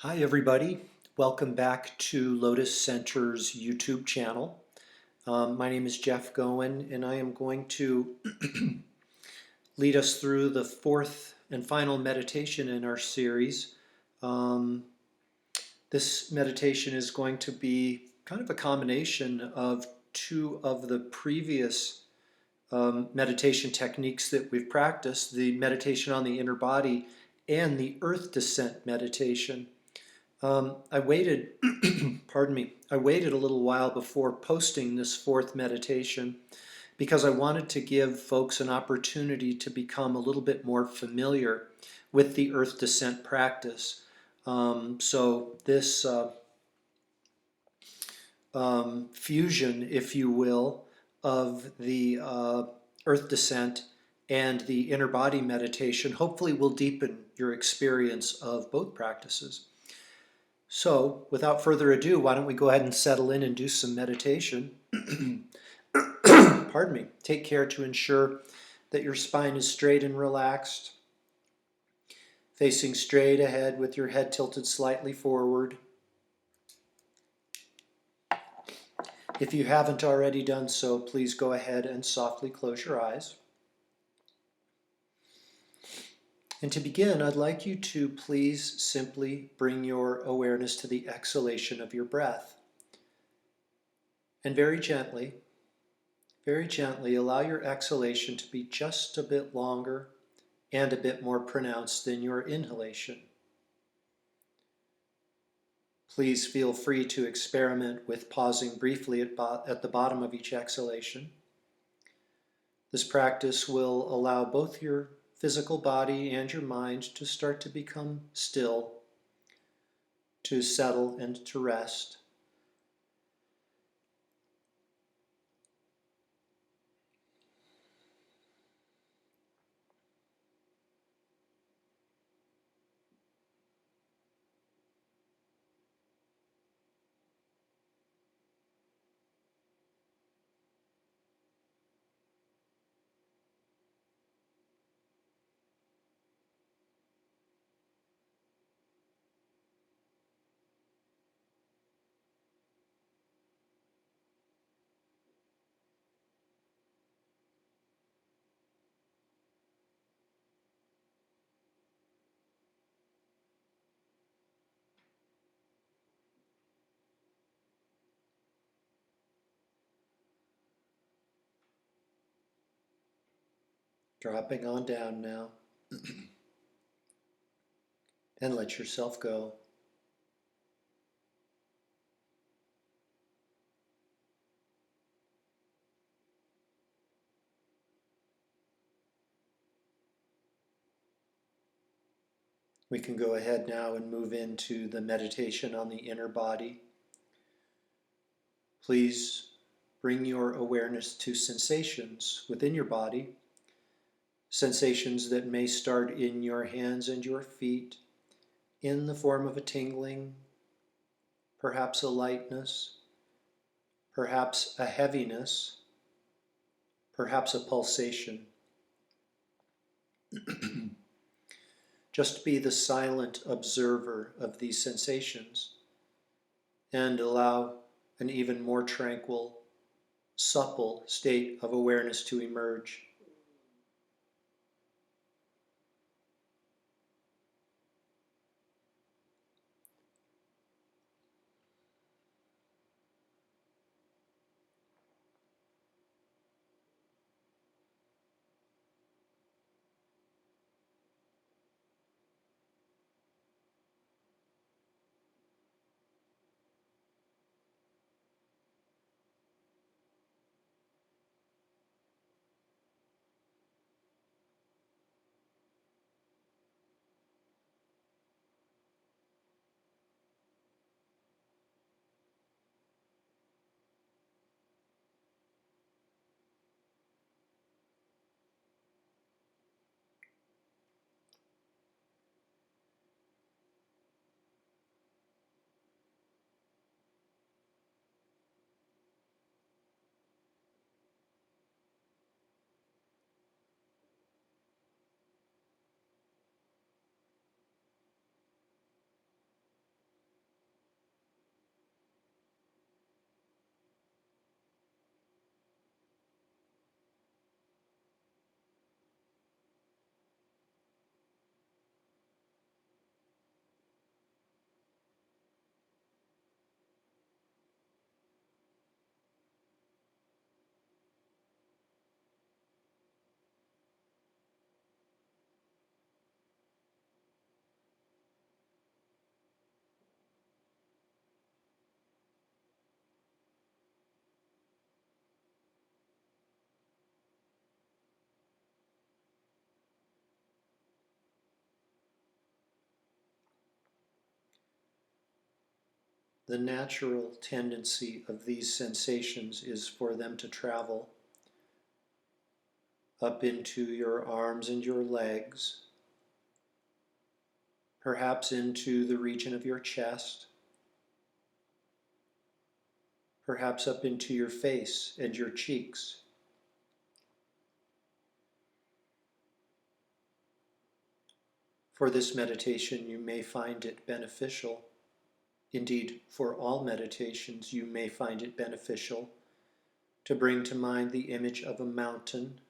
Hi everybody, welcome back to Lotus Center's YouTube channel. My name is Jeff Goen and I am going to lead us through the fourth and final meditation in our series. This meditation is going to be kind of a combination of two of the previous meditation techniques that we've practiced, the meditation on the inner body and the earth descent meditation. I waited, pardon me, I waited a little while before posting this fourth meditation because I wanted to give folks an opportunity to become a little bit more familiar with the earth descent practice. So this fusion, if you will, of the earth descent and the inner body meditation hopefully will deepen your experience of both practices. So, without further ado, why don't we go ahead and settle in and do some meditation. Pardon me. Take care to ensure that your spine is straight and relaxed, facing straight ahead with your head tilted slightly forward. If you haven't already done so, please go ahead and softly close your eyes. And to begin, I'd like you to please simply bring your awareness to the exhalation of your breath. And very gently allow your exhalation to be just a bit longer and a bit more pronounced than your inhalation. Please feel free to experiment with pausing briefly at the bottom of each exhalation. This practice will allow both your physical body and your mind to start to become still, to settle and to rest. Dropping on down now. And let yourself go. We can go ahead now and move into the meditation on the inner body. Please bring your awareness to sensations within your body, sensations that may start in your hands and your feet in the form of a tingling, perhaps a lightness, perhaps a heaviness, perhaps a pulsation. Just be the silent observer of these sensations and allow an even more tranquil, supple state of awareness to emerge. the natural tendency of these sensations is for them to travel up into your arms and your legs, perhaps into the region of your chest, perhaps up into your face and your cheeks. For this meditation, you may find it beneficial. Indeed, for all meditations, you may find it beneficial to bring to mind the image of a mountain.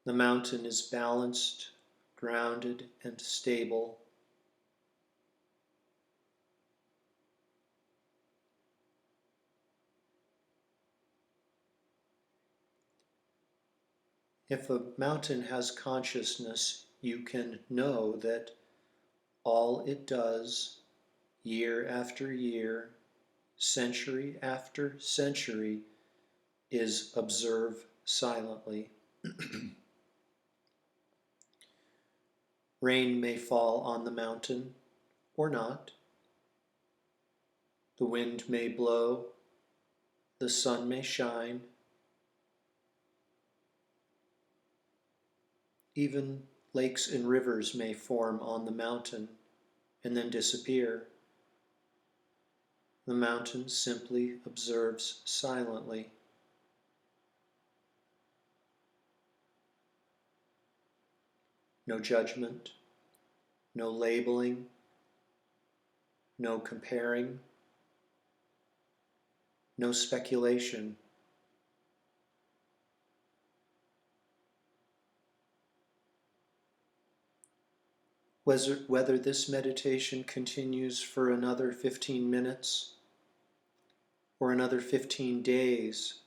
The mountain is balanced, grounded, and stable. If a mountain has consciousness, you can know that all it does, year after year, century after century, is observe silently. Rain may fall on the mountain or not. The wind may blow, the sun may shine. Even lakes and rivers may form on the mountain and then disappear. The mountain simply observes silently. No judgment, no labeling, no comparing, no speculation. Whether this meditation continues for another 15 minutes or another 15 days,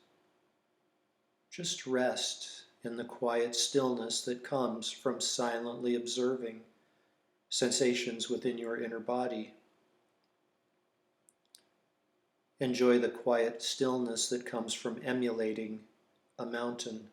just rest in the quiet stillness that comes from silently observing sensations within your inner body. Enjoy the quiet stillness that comes from emulating a mountain.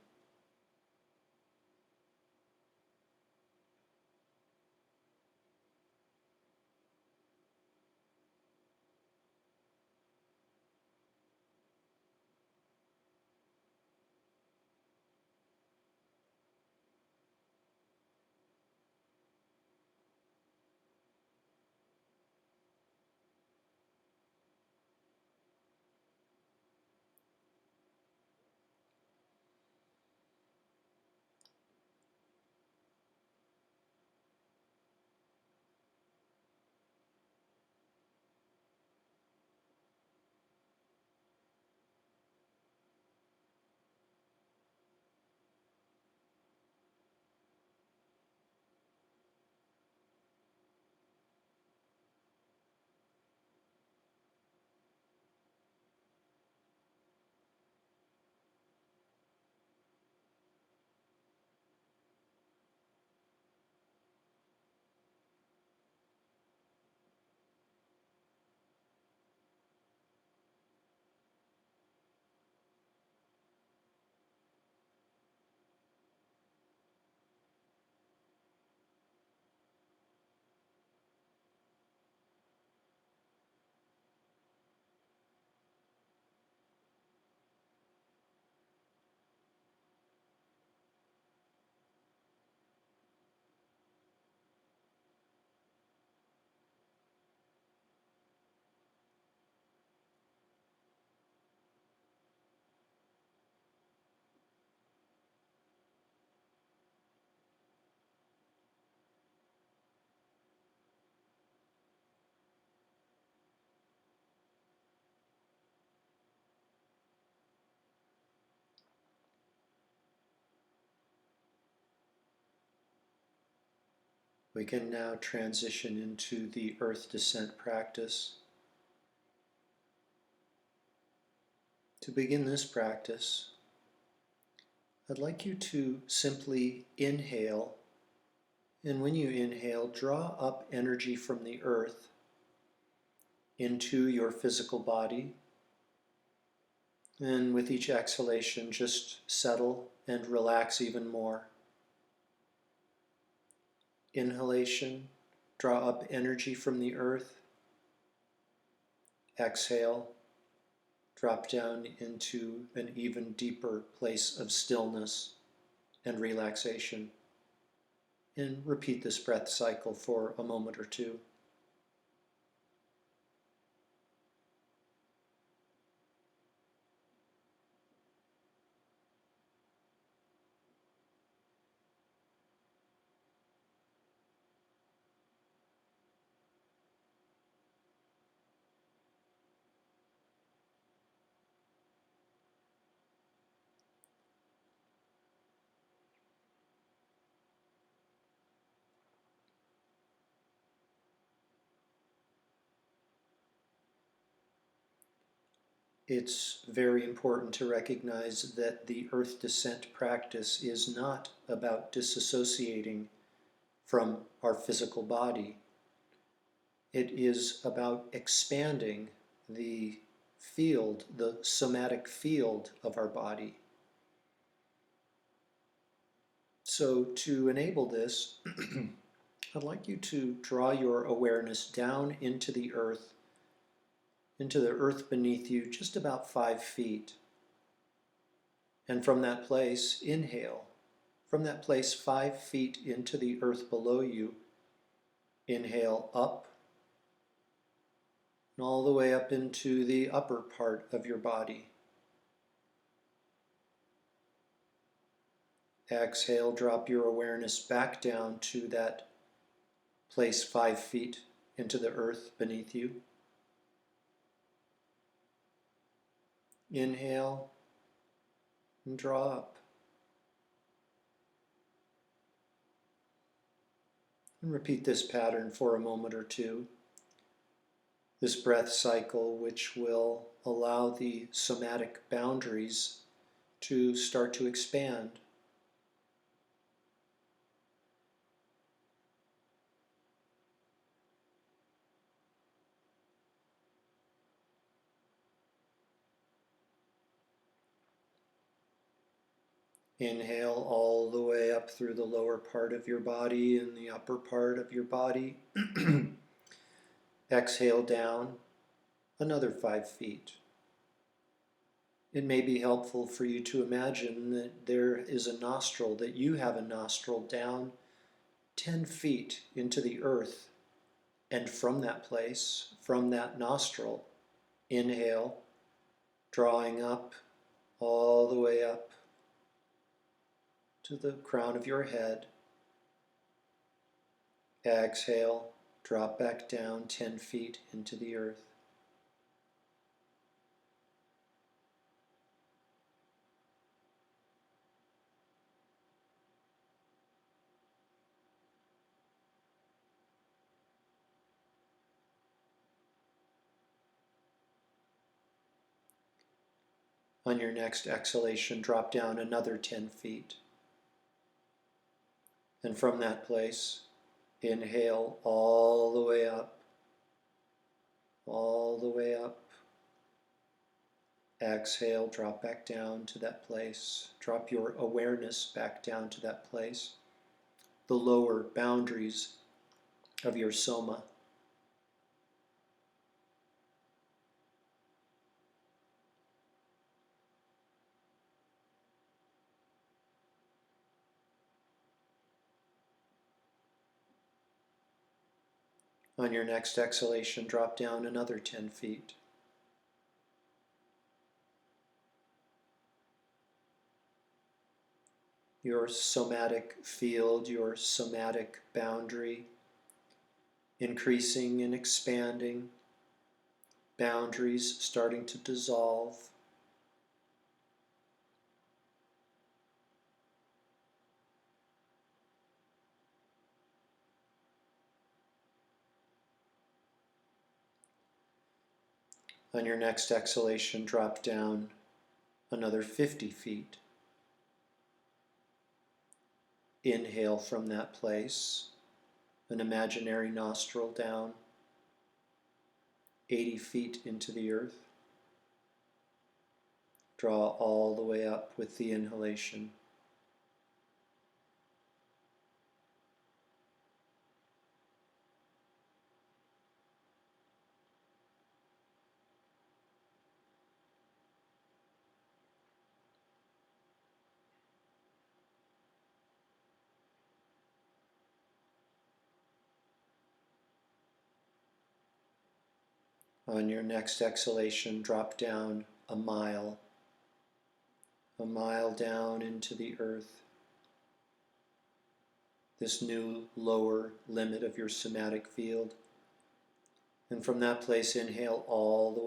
We can now transition into the earth descent practice. To begin this practice, I'd like you to simply inhale, and when you inhale, draw up energy from the earth into your physical body, and with each exhalation, just settle and relax even more. Inhalation, draw up energy from the earth. Exhale, drop down into an even deeper place of stillness and relaxation. And repeat this breath cycle for a moment or two. It's very important to recognize that the earth descent practice is not about disassociating from our physical body. It is about expanding the field, the somatic field of our body. So to enable this, I'd like you to draw your awareness down into the earth beneath you, just about 5 feet. And from that place, inhale. From that place, 5 feet into the earth below you, inhale up, and all the way up into the upper part of your body. Exhale, drop your awareness back down to that place 5 feet into the earth beneath you. Inhale and draw up. And repeat this pattern for a moment or two. This breath cycle, which will allow the somatic boundaries to start to expand. Inhale all the way up through the lower part of your body and the upper part of your body. Exhale down another 5 feet. It may be helpful for you to imagine that there is a nostril, that you have a nostril down 10 feet into the earth. And from that place, from that nostril, inhale, drawing up all the way up to the crown of your head. Exhale, drop back down 10 feet into the earth. On your next exhalation, drop down another 10 feet. And from that place, inhale all the way up, all the way up. Exhale, drop back down to that place. Drop your awareness back down to that place, the lower boundaries of your soma. On your next exhalation, drop down another 10 feet. Your somatic field, your somatic boundary, increasing and expanding, boundaries starting to dissolve. On your next exhalation, drop down another 50 feet. Inhale from that place, an imaginary nostril down 80 feet into the earth. Draw all the way up with the inhalation. . On your next exhalation, drop down a mile down into the earth, this new lower limit of your somatic field. And from that place, inhale all the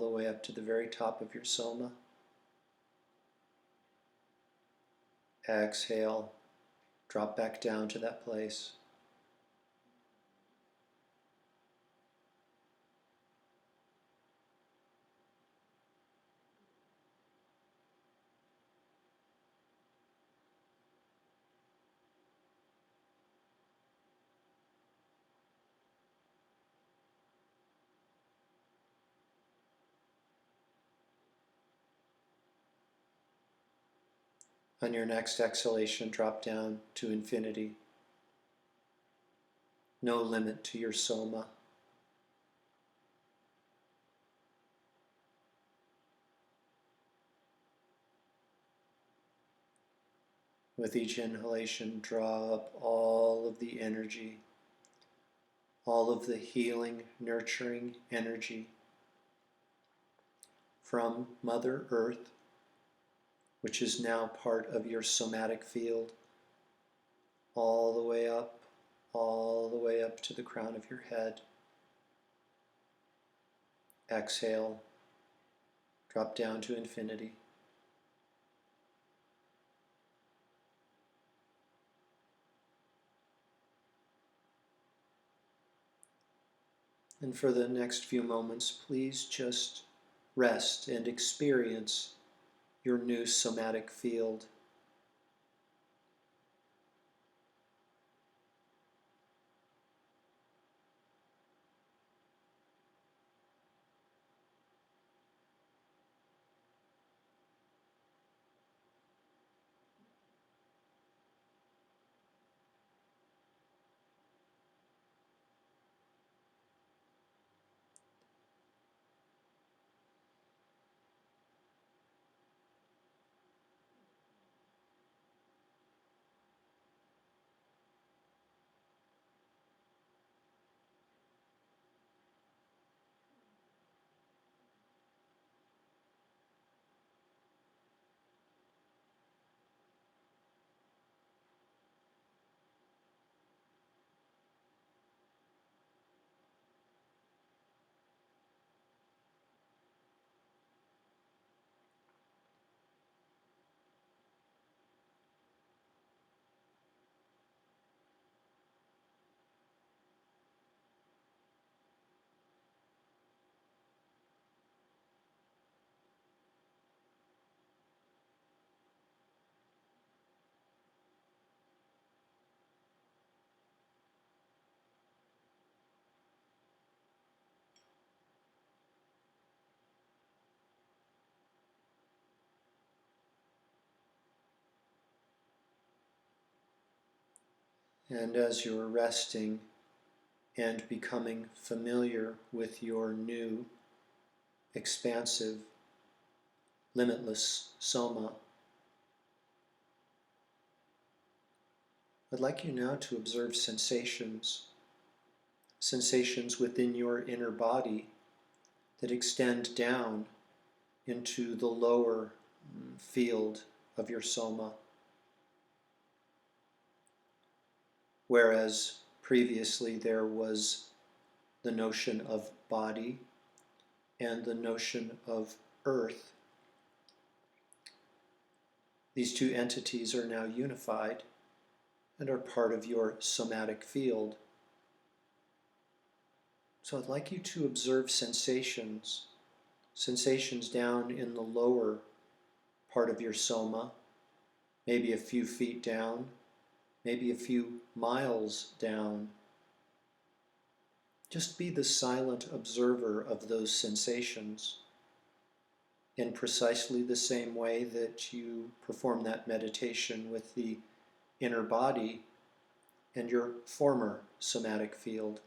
way up to the very top of your soma. Exhale, drop back down to that place. On your next exhalation, drop down to infinity. No limit to your soma. With each inhalation, draw up all of the energy, all of the healing, nurturing energy from Mother Earth, which is now part of your somatic field, all the way up to the crown of your head. Exhale, drop down to infinity. And for the next few moments, please just rest and experience your new somatic field. And as you're resting and becoming familiar with your new, expansive, limitless soma, I'd like you now to observe sensations within your inner body that extend down into the lower field of your soma. Whereas previously there was the notion of body and the notion of earth, these two entities are now unified and are part of your somatic field. So I'd like you to observe sensations down in the lower part of your soma, maybe a few feet down, maybe a few miles down. Just be the silent observer of those sensations in precisely the same way that you perform that meditation with the inner body and your former somatic field.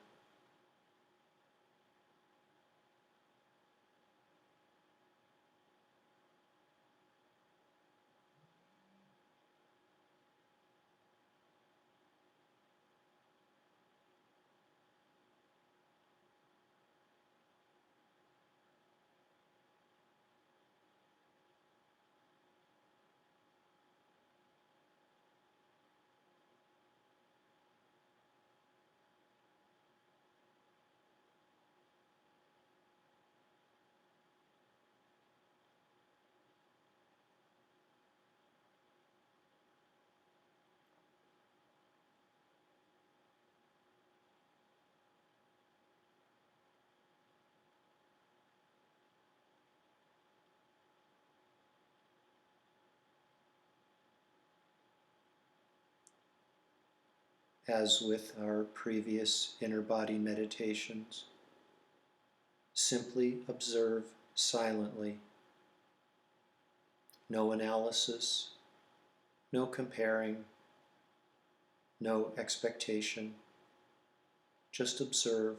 as with our previous inner body meditations. Simply observe silently. No analysis, no comparing, no expectation. Just observe.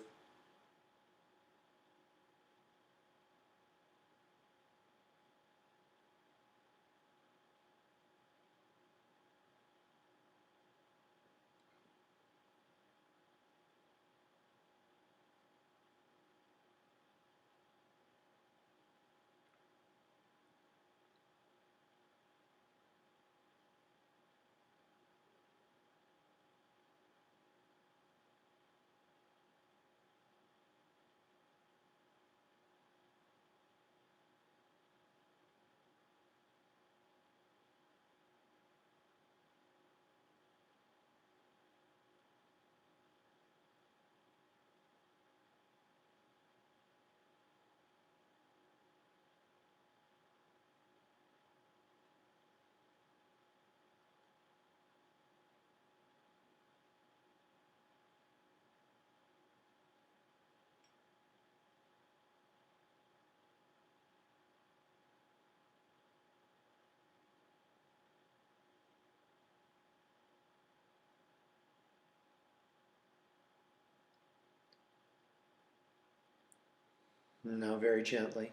Now very gently,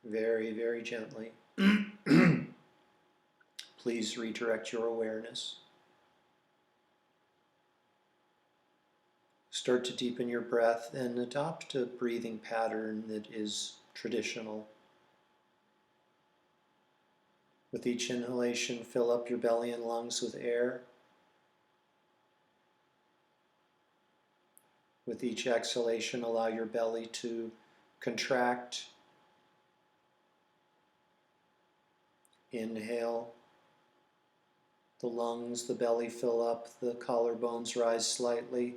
very, very gently, please redirect your awareness. Start to deepen your breath and adopt a breathing pattern that is traditional. With each inhalation, fill up your belly and lungs with air. With each exhalation, allow your belly to contract. Inhale. The lungs, the belly fill up, the collarbones rise slightly.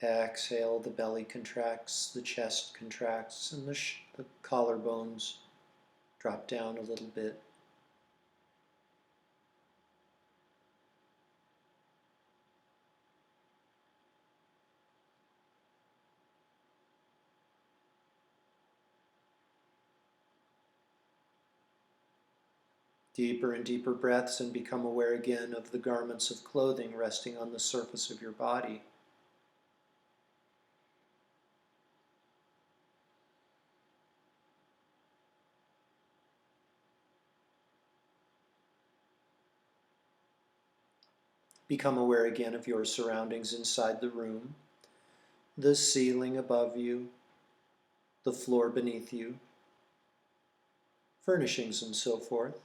Exhale, the belly contracts, the chest contracts, and the collarbones drop down a little bit. Deeper and deeper breaths, and become aware again of the garments of clothing resting on the surface of your body. Become aware again of your surroundings inside the room, the ceiling above you, the floor beneath you, furnishings and so forth.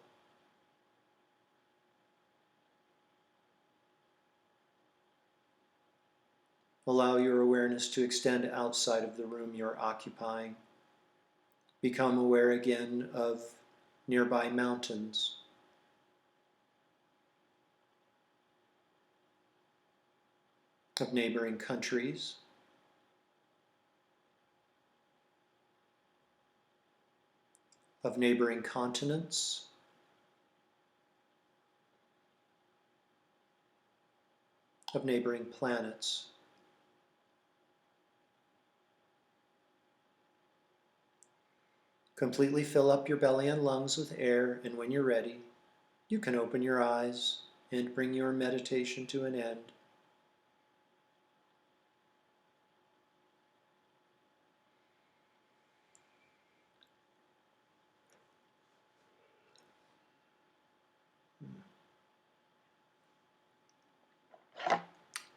Allow your awareness to extend outside of the room you're occupying. Become aware again of nearby mountains, of neighboring countries, of neighboring continents, of neighboring planets. Completely fill up your belly and lungs with air, and when you're ready, you can open your eyes and bring your meditation to an end.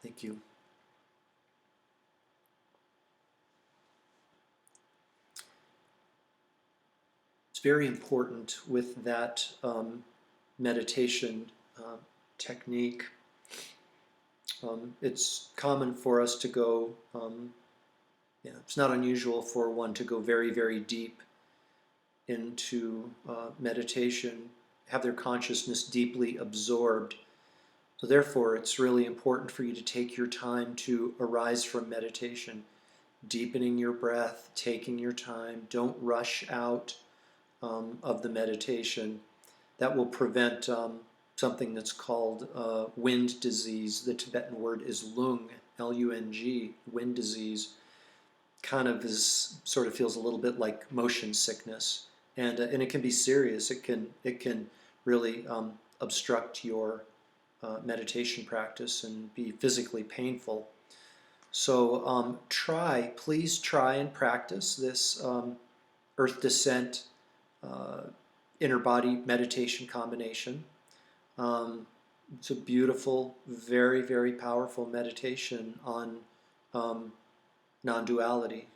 Thank you. It's very important with that meditation technique. It's common for us to go, it's not unusual for one to go very, very deep into meditation, have their consciousness deeply absorbed. So therefore, it's really important for you to take your time to arise from meditation, deepening your breath, taking your time. Don't rush out of the meditation. That will prevent something that's called wind disease. The Tibetan word is lung, L-U-N-G, wind disease. Kind of sort of feels a little bit like motion sickness, and it can be serious. It can really obstruct your meditation practice and be physically painful. So please try and practice this earth descent inner body meditation combination. It's a beautiful, very, very powerful meditation on non-duality,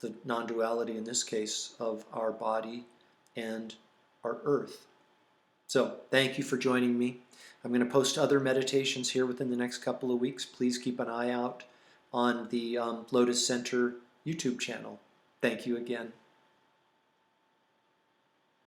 the non-duality in this case of our body and our earth. So thank you for joining me. I'm going to post other meditations here within the next couple of weeks. Please keep an eye out on the Lotus Center YouTube channel. Thank you again.